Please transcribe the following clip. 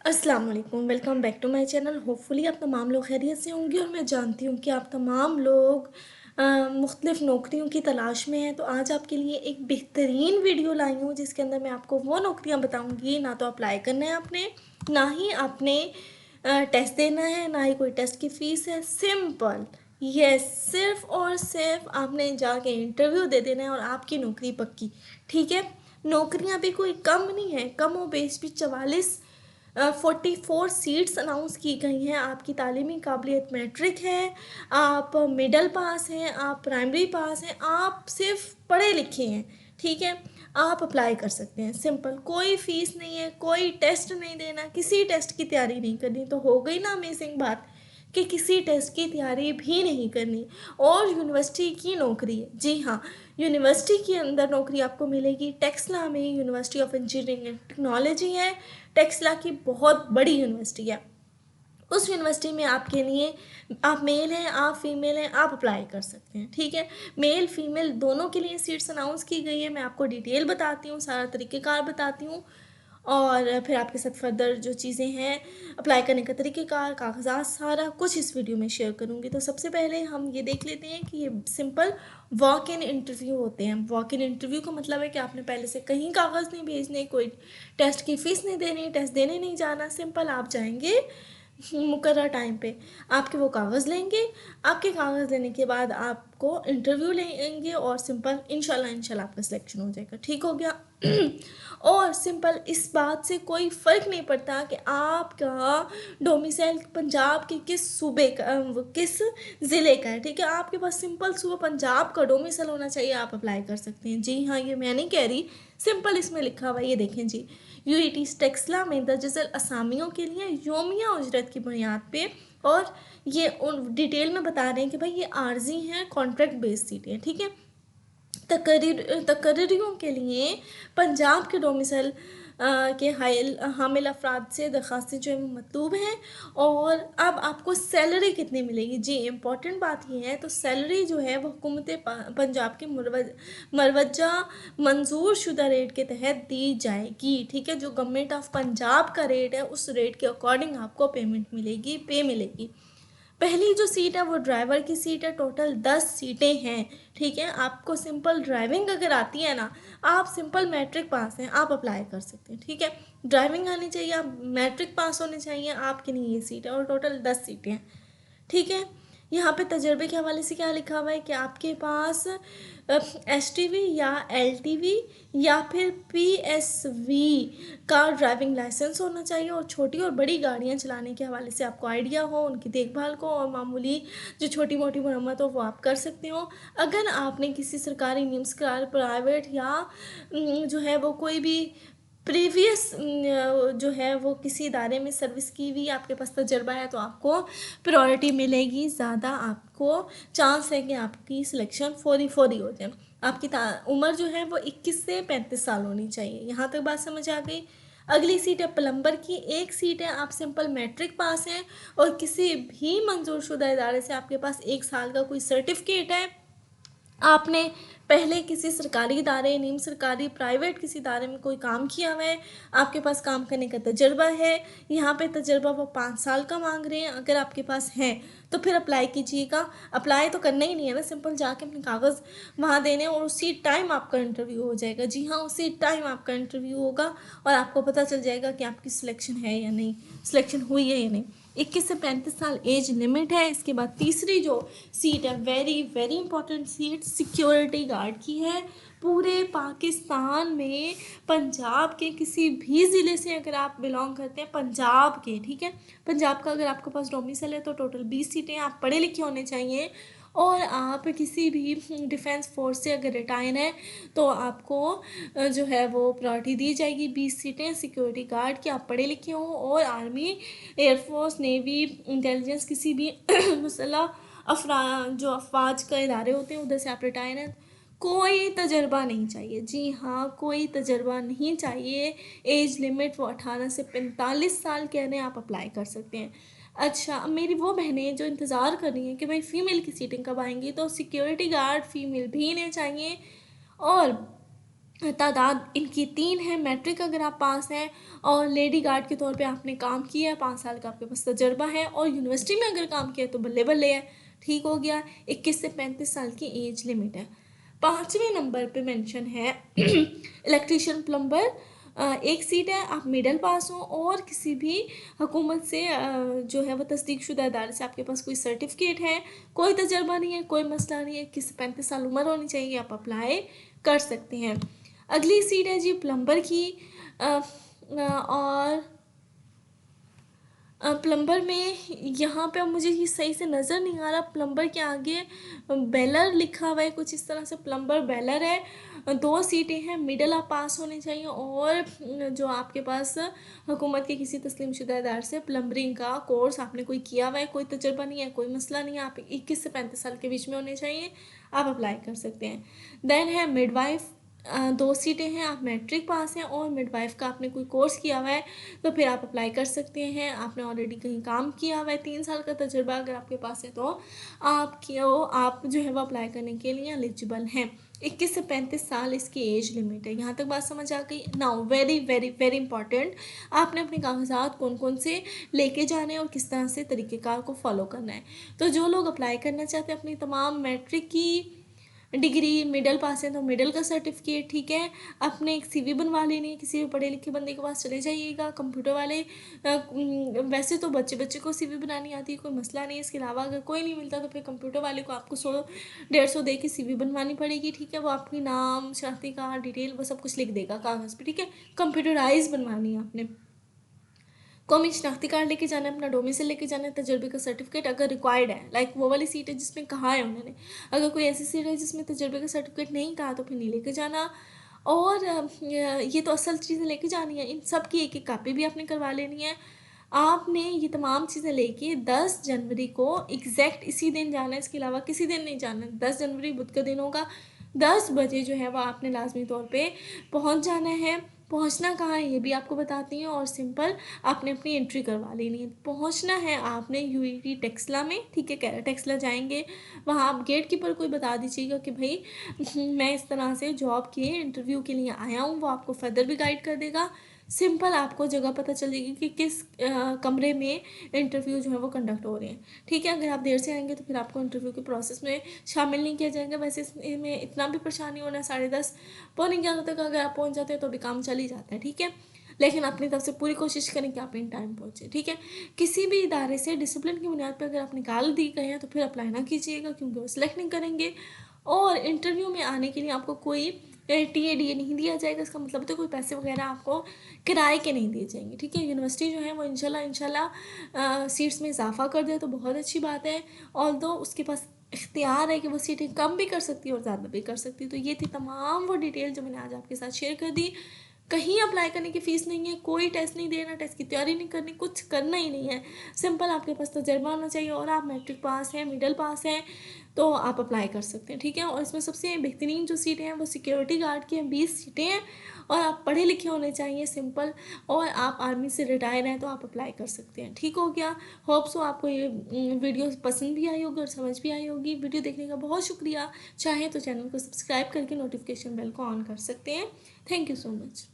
अस्सलाम वालेकुम, welcome back to my channel. Hopefully आप तमाम लोग खैरियत से होंगे और मैं जानती हूँ कि आप तमाम लोग मुख्तलिफ़ नौकरियों की तलाश में हैं। तो आज आपके लिए एक बेहतरीन वीडियो लाई हूँ जिसके अंदर मैं आपको वो नौकरियाँ बताऊँगी। ना तो अप्लाई करना है आपने, ना ही आपने टेस्ट देना है, ना ही कोई टेस्ट की फ़ीस है। सिंपल, यस, सिर्फ़ और सिर्फ आपने जाके इंटरव्यू दे देना है और आपकी नौकरी पक्की। ठीक है, नौकरियाँ भी कोई कम नहीं है, कम और बेश भी 44 सीट्स अनाउंस की गई हैं। आपकी तालीमी काबिलियत मैट्रिक है, आप मिडल पास हैं, आप प्राइमरी पास हैं, आप सिर्फ पढ़े लिखे हैं। ठीक है, आप अप्लाई कर सकते हैं। सिंपल, कोई फ़ीस नहीं है, कोई टेस्ट नहीं देना, किसी टेस्ट की तैयारी नहीं करनी। तो हो गई ना अमेजिंग बात कि किसी टेस्ट की तैयारी भी नहीं करनी और यूनिवर्सिटी की नौकरी है। जी हाँ, यूनिवर्सिटी के अंदर नौकरी आपको मिलेगी। टेक्सला में university of engineering and technology है। टेक्सला की बहुत बड़ी यूनिवर्सिटी है। उस यूनिवर्सिटी में आपके लिए, आप मेल हैं, आप फीमेल हैं, आप अप्लाई कर सकते हैं। ठीक है, मेल फीमेल दोनों के लिए सीट्स अनाउंस की गई है। मैं आपको डिटेल बताती हूँ, सारा तरीक़ेकार बताती हूँ और फिर आपके साथ फर्दर जो चीज़ें हैं, अप्लाई करने का तरीक़ेकार, कागज़ात, सारा कुछ इस वीडियो में शेयर करूँगी। तो सबसे पहले हम ये देख लेते हैं कि ये सिंपल वॉक इन इंटरव्यू होते हैं। वॉक इन इंटरव्यू का मतलब है कि आपने पहले से कहीं कागज़ नहीं भेजने, कोई टेस्ट की फ़ीस नहीं देनी, टेस्ट देने नहीं जाना। सिंपल आप जाएंगे मुकर्रर टाइम पे, आपके वो कागज़ लेंगे, आपके कागज़ लेने के बाद आपको इंटरव्यू लेंगे और सिंपल इंशाल्लाह आपका सिलेक्शन हो जाएगा। ठीक हो गया। और सिंपल इस बात से कोई फ़र्क नहीं पड़ता कि आपका डोमिसाइल पंजाब के किस सूबे का, किस ज़िले का है। ठीक है, आपके पास सिंपल सूबा पंजाब का डोमिसाइल होना चाहिए, आप अप्लाई कर सकते हैं। जी हाँ, ये मैं नहीं कह रही, सिंपल इसमें लिखा हुआ है, ये देखें जी। यूईटी टेक्सला में दर्जल असामियों के लिए योमिया उजरत की बुनियाद पे, और ये उन डिटेल में बता रहे हैं कि भाई ये आर्जी हैं, कॉन्ट्रैक्ट बेस्ड सीटें। ठीक है, तकर्रियों के लिए पंजाब के डोमिसाइल के हामिल अफराद से दरख्वास्तें जो है वो मतलूब हैं। और अब आपको सैलरी कितनी मिलेगी, जी इम्पॉर्टेंट बात ये है। तो सैलरी जो है वो हुकूमत पंजाब के मरवजा मंजूर शुदा रेट के तहत दी जाएगी। ठीक है, जो गवर्नमेंट ऑफ पंजाब का रेट है उस रेट के अकॉर्डिंग आपको पेमेंट मिलेगी, पे मिलेगी। पहली जो सीट है वो ड्राइवर की सीट है। टोटल 10 सीटें हैं। ठीक है, आपको सिंपल ड्राइविंग अगर आती है ना, आप सिंपल मैट्रिक पास हैं, आप अप्लाई कर सकते हैं। ठीक है, ड्राइविंग आनी चाहिए, आप मैट्रिक पास होने चाहिए, आपके लिए ये सीट है और टोटल 10 सीटें हैं। ठीक है, यहाँ पे तजर्बे के हवाले से क्या लिखा हुआ है कि आपके पास एसटीवी या एलटीवी या फिर पीएसवी का ड्राइविंग लाइसेंस होना चाहिए और छोटी और बड़ी गाड़ियाँ चलाने के हवाले से आपको आइडिया हो, उनकी देखभाल को, और मामूली जो छोटी मोटी मरम्मत हो वो आप कर सकते हो। अगर आपने किसी सरकारी, निजी सरकार, प्राइवेट या जो है वो कोई भी प्रीवियस जो है वो किसी इदारे में सर्विस की हुई, आपके पास तजर्बा है, तो आपको प्रायोरिटी मिलेगी ज़्यादा। आपको चांस है कि आपकी सिलेक्शन फौरी हो जाए। आपकी उम्र जो है वो 21 से 35 साल होनी चाहिए। यहाँ तक बात समझ आ गई। अगली सीट है प्लम्बर की। एक सीट है, आप सिंपल मैट्रिक पास हैं और किसी भी मंजूर शुदा इदारे से आपके पास 1 साल का कोई सर्टिफिकेट है, आपने पहले किसी सरकारी इदारे, निम सरकारी, प्राइवेट किसी इदारे में कोई काम किया हुआ है, आपके पास काम करने का तजर्बा है। यहाँ पे तजर्बा वो 5 साल का मांग रहे हैं। अगर आपके पास है तो फिर अप्लाई कीजिएगा। अप्लाई तो करना ही नहीं है ना, सिंपल जाके अपने कागज़ वहाँ देने और उसी टाइम आपका इंटरव्यू हो जाएगा। जी हाँ, उसी टाइम आपका इंटरव्यू होगा और आपको पता चल जाएगा कि आपकी सिलेक्शन है या नहीं, सिलेक्शन हुई है या नहीं। 21 से 35 साल एज लिमिट है। इसके बाद तीसरी जो सीट है, very very important seat, security guard की है। पूरे पाकिस्तान में पंजाब के किसी भी ज़िले से अगर आप बिलोंग करते हैं, पंजाब के, ठीक है, पंजाब का अगर आपके पास डोमिसाइल है तो टोटल 20 सीटें, आप पढ़े लिखे होने चाहिए और आप किसी भी डिफेंस फोर्स से अगर रिटायर हैं तो आपको जो है वो प्रायोरिटी दी जाएगी। 20 सीटें सिक्योरिटी गार्ड की, आप पढ़े लिखे हों और आर्मी, एयरफोर्स, नेवी, इंटेलिजेंस, किसी भी मुसल्लह जो अफवाज का इदारे होते हैं उधर से आप रिटायर हैं। कोई तजर्बा नहीं चाहिए। जी हाँ, कोई तजर्बा नहीं चाहिए। एज लिमिट वो 18 से 45 साल कह रहे हैं, आप अप्लाई कर सकते हैं। अच्छा, अब मेरी वो बहनें जो इंतज़ार कर रही हैं कि भाई फ़ीमेल की सीटिंग कब आएंगी, तो सिक्योरिटी गार्ड फ़ीमेल भी इन्हें चाहिए और तादाद इनकी 3 है। मैट्रिक अगर आप पास हैं और लेडी गार्ड के तौर पे आपने काम किया है, 5 साल का आपके पास तजर्बा है और यूनिवर्सिटी में अगर काम किया है तो बल्ले बल्ले है। ठीक हो गया। 21 से 35 साल की एज लिमिट है। 5वें नंबर पे मेंशन है इलेक्ट्रीशियन प्लम्बर। एक सीट है। आप मिडिल पास हो और किसी भी हुकूमत से जो है वो तस्दीकशुदा इदारे से आपके पास कोई सर्टिफिकेट है, कोई तजर्बा नहीं है, कोई मसला नहीं है, 21 से 35 साल उम्र होनी चाहिए, आप अप्लाई कर सकते हैं। अगली सीट है जी प्लम्बर की। और प्लम्बर में यहाँ पे अब मुझे ये सही से नज़र नहीं आ रहा, प्लम्बर के आगे बेलर लिखा हुआ है कुछ इस तरह से, प्लम्बर बेलर है। 2 सीटें हैं। मिडिल आप पास होने चाहिए और जो आपके पास हुकूमत के किसी तस्लीमशुदा इदारे से प्लम्बरिंग का कोर्स आपने कोई किया हुआ है, कोई तजर्बा नहीं है, कोई मसला नहीं है, आप 21 से 35 साल के बीच में होने चाहिए, आप अप्लाई कर सकते हैं। देन है मिडवाइफ। 2 सीटें हैं। आप मैट्रिक पास हैं और मिडवाइफ का आपने कोई कोर्स किया हुआ है तो फिर आप अप्लाई कर सकते हैं। आपने ऑलरेडी कहीं काम किया हुआ है, 3 साल का तजुर्बा अगर आपके पास है तो आप जो है वो अप्लाई करने के लिए एलिजिबल हैं। 21 से 35 साल इसकी एज लिमिट है। यहाँ तक बात समझ आ गई। Now very very very important, आपने अपने कागजात कौन कौन से लेके जाने हैं और किस तरह से तरीक़ेकार को फॉलो करना है। तो जो लोग अप्लाई करना चाहते हैं अपनी तमाम मैट्रिक की डिग्री, मिडिल पास है तो मिडिल का सर्टिफिकेट, ठीक है, अपने एक सीवी बनवा लेनी है, किसी भी पढ़े लिखे बंदे के पास चले जाइएगा। कंप्यूटर वाले वैसे तो बच्चे बच्चे को सीवी बनानी आती है, कोई मसला नहीं है। इसके अलावा अगर कोई नहीं मिलता तो फिर कंप्यूटर वाले को आपको 100-150 दे के सीवी बनवानी पड़ेगी, ठीक है। वो आपकी नाम, शनाख्ती कार्ड, डिटेल वो सब कुछ लिख देगा कागज़ पे, ठीक है। कंप्यूटराइज बनवानी है आपने। कौमी शनाख्ती कार्ड लेके जाना है, अपना डोमिसाइल लेके जाना है, तजर्बे का सर्टिफिकेट अगर रिक्वायर्ड है, लाइक वो वाली सीट है जिसमें कहा है उन्होंने। अगर कोई ऐसी सीट है जिसमें तजर्बे का सर्टिफिकेट नहीं कहा तो फिर नहीं लेके जाना। और ये तो असल चीज़ें लेके जानी है। इन सब की एक एक कापी भी आपने करवा लेनी है। आपने ये तमाम चीज़ें लेके 10 जनवरी को एग्जैक्ट इसी दिन जाना है, इसके अलावा किसी दिन नहीं जाना है। 10 जनवरी बुध का दिन होगा, 10 बजे जो है वो आपने लाजमी तौर पे पहुंच जाना है। पहुंचना कहाँ है ये भी आपको बताती हूँ, और सिंपल आपने अपनी एंट्री करवा लेनी है। पहुंचना है आपने यूईटी टेक्सला में, ठीक है, कैरा टेक्सला जाएंगे। वहाँ आप गेट कीपर को बता दीजिएगा कि भाई मैं इस तरह से जॉब के इंटरव्यू के लिए आया हूँ, वो आपको फर्दर भी गाइड कर देगा। सिंपल आपको जगह पता चलेगी कि किस कमरे में इंटरव्यू जो है वो कंडक्ट हो रहे हैं, ठीक है। अगर आप देर से आएंगे तो फिर आपको इंटरव्यू के प्रोसेस में शामिल नहीं किया जाएगा। वैसे इसमें इतना भी परेशानी होना है, 10:30 पौने 11 तक अगर आप पहुंच जाते हैं तो भी काम चल ही जाता है, ठीक है। लेकिन अपनी तरफ से पूरी कोशिश करें कि आप इन टाइम पहुंचे, ठीक है। किसी भी इदारे से डिसिप्लिन की बुनियाद पर अगर आप निकाल दी गए हैं तो फिर अप्लाई ना कीजिएगा, क्योंकि वो सिलेक्ट नहीं करेंगे। और इंटरव्यू में आने के लिए आपको कोई TADA नहीं दिया जाएगा। इसका मतलब तो कोई पैसे वगैरह आपको किराए के नहीं दिए जाएंगे, ठीक है। यूनिवर्सिटी जो है वो इंशाल्लाह सीट्स में इजाफा कर दे तो बहुत अच्छी बात है। और तो उसके पास इख्तियार है कि वो सीटें कम भी कर सकती है और ज़्यादा भी कर सकती है। तो ये थी तमाम वो डिटेल जो मैंने आज आपके साथ शेयर कर दी। कहीं अप्लाई करने की फ़ीस नहीं है, कोई टेस्ट नहीं देना, टेस्ट की तैयारी नहीं करनी, कुछ करना ही नहीं है। सिंपल आपके पास तजर्बा होना चाहिए और आप मैट्रिक पास हैं, मिडिल पास हैं तो आप अप्लाई कर सकते हैं, ठीक है। और इसमें सबसे बेहतरीन जो सीटें हैं वो सिक्योरिटी गार्ड की हैं, 20 सीटें हैं। और आप पढ़े लिखे होने चाहिए, सिंपल, और आप आर्मी से रिटायर हैं तो आप अप्लाई कर सकते हैं, ठीक हो गया। होप सो आपको ये वीडियो पसंद भी आई होगी और समझ भी आई होगी। वीडियो देखने का बहुत शुक्रिया। चाहे तो चैनल को सब्सक्राइब करके नोटिफिकेशन बेल को ऑन कर सकते हैं। Thank you so much.